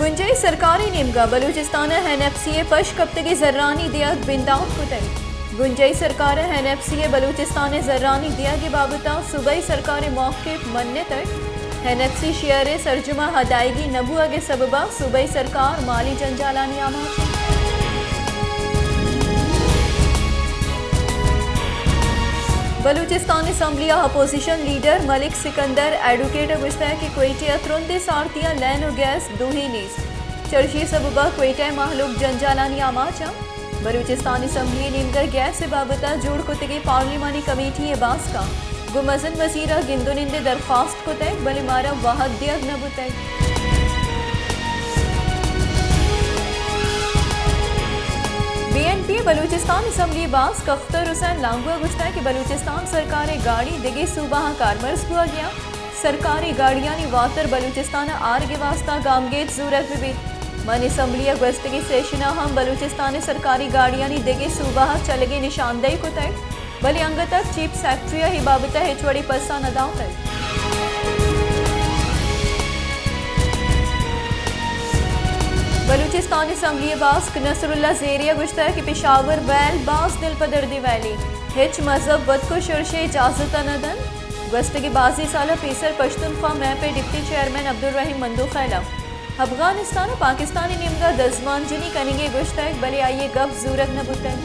गुंजई सरकारी निमगा बलूचिस्तान NFCA पश कप्तगी जर्रानी दिया बिंदाउट कुतई गुंजई सरकार NFCA बलूचिस्तान जर्रानी दिया के बाबता सूबाई सरकार मौक़िफ़ मनने तक NFC शेयर सरजुमा हदायगी नबुआ के सबबा सूबाई सरकार माली जंजालानी आमाद Balochistan assembly opposition leader Malik Sikandar advocate गुस्ता की क्वेटिया तुरंत सारतिया लैन और गैस दूही नीस चर्ची सबबा क्वेटा महलूक जंजालानी आमाचा बलूचिस्तान असम्बली नीमगर गैस से बाबता जोड़ कुतगी पार्लिमानी कमेटी बास का गुमजन वजीरा गिंदुनिंदे दरख्वास्त को तय बले मारा वाहद दिया नबु तय BNP बलूचिस्तान असम्बली बास कख्तर हुसैन लांगुआ गुस्ता कि बलूचिस्तान सरकारी गाड़ी दिगे सूबा कारमर्ज हुआ गया सरकारी गाड़ियानी वातर बलूचिस्तान आर के वास्ता गामगेट जूरत भी मन असम्बली गस्तगी सेशना हम बलूचिस्तान सरकारी गाड़ियानी दिगे सूबा चलगे निशानदेही को तय भले अंग तक चीफ सेक्रेटरी ही बाबता हेचवड़ी पस्सा नदाव तय बलूचिस्तान असम्बली बास नसरुल्ला ज़ेरिया गुश्ता कि पेशावर वैल बास दिल पदर्दी वैली हिच मजहब वद को शुरशे इजाजत नदन गस्तगी बाजी साल पेसर पश्तूनख्वा मैपे डिप्टी चेयरमैन अब्दुल रहीम मंदू खैला अफगानिस्तान पाकिस्तानी निमगा दजमान जनी कनिगे गुश्ता भले आइए गफ जूरत न बुतन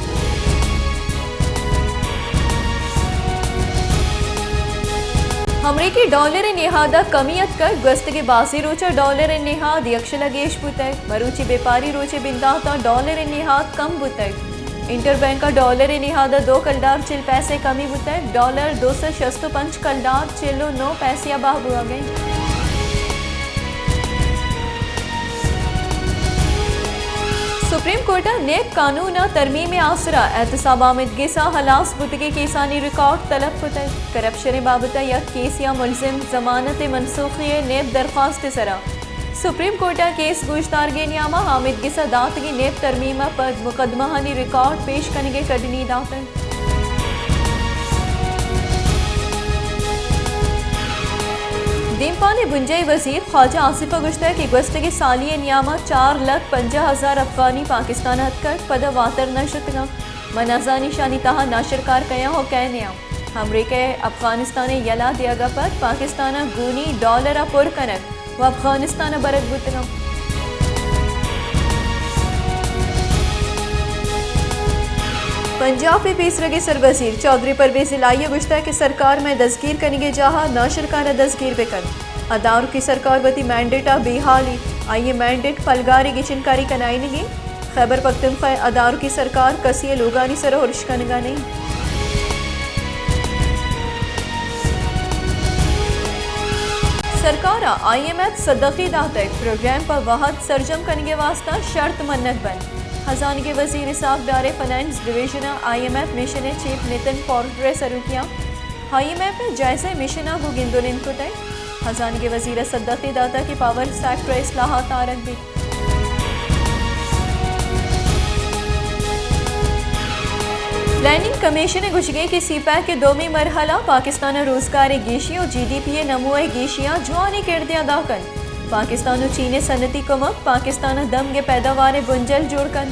अमरीकी डॉलर नेहादा कमियत कर गस्त के बासी रोचा डॉलर नेहाद यक्ष लगेश बुतय मरूची व्यापारी रोचे बिंदाता डॉलर नेहाद कम बुतय इंटर बैंक का डॉलर नेहादा 2 कलडार चिल पैसे कमी बुतय डॉलर 265 कलडार चिलो 9 पैसिया बाह बुआ गए सुप्रीम कोर्ट नेक कानून तरमीम आसरा एहतसाब आमदगी सा हलास बुतगी केसानी रिकॉर्ड तलब कुतय करप्शन बाबत या केस या मुलजिम जमानत मनसूखी नेब दरख्वास्त सरा सुप्रीम कोर्ट केस गुश्तारगे नियामा आमदगी सा दातगी नेब तरमीमा पद मुकदमा हनी रिकॉर्ड पेश कनगे कटनी दातन दीमपाने बुंजई वजीर ख्वाजा आसिफा गुश्ता की गस्तगी सालिय नियामा 4,50,000 अफगानी पाकिस्तान हदकर पद वातर नशतगा मनाजानी शानी तहा नाशरकार कया हो कह निया हमरे के अफगानिस्तान यला दियागा पर पाकिस्तान गूनी डॉलर पुर कनक व अफगानिस्तान बरत बुतगा पंजाब में पेसरगे सरवजीर चौधरी परवेज इलाही गुश्ता की सरकार में दस्तगीर करेंगे जहाँ नाशरकाना दस्तगीर बेकन अदार की सरकार बती मैंडेट बेहाली आइए मैंडेट पलगारी की चिनकारी कनाइनगी खैबर पख्तूनख्वा अदार की सरकार कसिए लोगानी सर और इश्कनगा नहीं सरकार IMF सदक़ी दाते प्रोग्राम पर वहद सरजम करेंगे वास्ता शर्त मन्नत बन खजाने के वजीर साहबदार finance division IMF mission chief नितिन पॉर्ट्रे सरुकिया IMF जायजा मिशन गुगिंदुलिन को तय खजाने के वजीर सदक़ी दाता की पावर सेक्टर इस्लाहात आरक भी प्लानिंग कमीशन गुशगे की CPAC के दोमी मरहला पाकिस्तान रोजगार गेशी और GDP नमुए गेशियाँ जुआनी किरदिया दाकन पाकिस्तान चीने सनती कमक पाकिस्तान दम के पैदावार बुंजल जोड़कन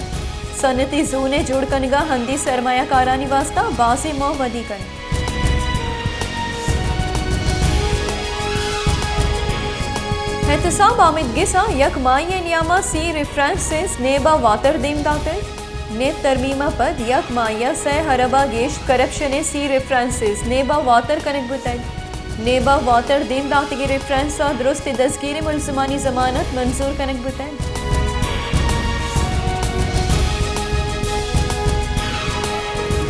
सनती जूने जोड़कनगा हंदी सरमाया कारानी वास्ता बासी मोह वदीकन एहतसाब आमदगी सा यक माये नियामा सी रेफरेंसेस नेबा वातर दीम दाते नेब तरमीमा पद यक माया से हरबा गेश करप्शन सी रेफरेंसेस नेबा वातर कनक बुतय नेबा वातर दीम दातगी रेफरेंस दुरुस्त दस्तगीर मुलजमानी जमानत मंजूर कनक बुतय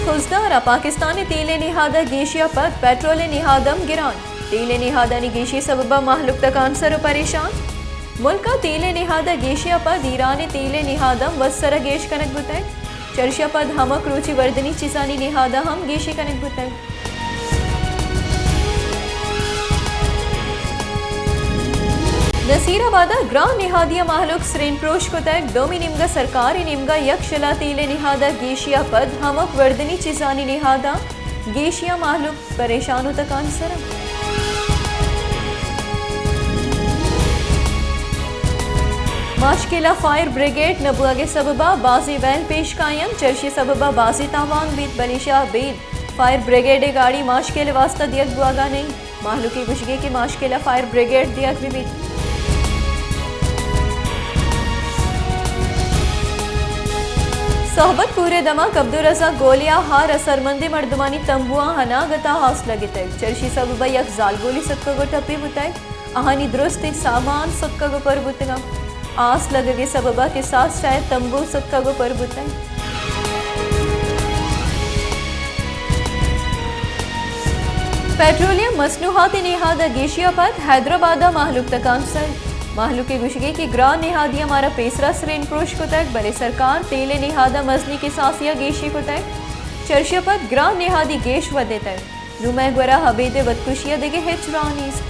खुजदारा पाकिस्तानी तेल निहादा गेशिया पद पेट्रोल निहादम गिरान तेल निहादानी गेशी सबबा महलुक तकान सर परेशान मुल्का तेल निहादा गेशिया पद ईरान तेल निहादम वसर गेश कनक बुतय चर्शा पद हमक रुचि वर्दनी चिसानी निहादा हम गेशी कनक बुतय नसीराबादा ग्राम निहादिया महलुक स्रेन प्रोश को तय दोमी निमगा सरकारी निमगा यक्षला तेले निहादा गेशिया पद हमक वर्दनी चिजानी निहादा गेशिया महलुक परेशान तकान सरम माशकिला फायर ब्रिगेड नबुआगे सबबा बाजी वैल पेश कायम चर्शी सबबा बाजी तावान बीत बलिशा बीत फायर ब्रिगेड गाड़ी माशकिल वास्ता दियक बुआगा नहीं माहलूकी गुशगे की माशकिला फायर ब्रिगेड दियक भी बीत सोहबत पूरे दमा अब्दुल रजा गोलिया हार असरमंदी मर्दमानी तंबुआ हना गता हाउस लगे तक चर्शी सबबा यक जाल गोली सत्का गो टपी बुताई आहानी दुरुस्त सामान सत्का गो पर बुतना आस लगे सबबा के साथ शायद तंबू सत्का गो पर बुताई पेट्रोलियम मसनूहात नेहादा गेशियापत हैदराबाद माहलूक तकांसर माहलूके गुशगे की ग्रां नेहादी हमारा पेसरा सरेन प्रोश को तक बले सरकार तेले नेहादा मजनी के सासिया गेशी को तक चर्शियापत ग्रां नेहादी गेश वदे तक नुमै ग्वरा हबेदे बदकुशिया देगे हेचरानीस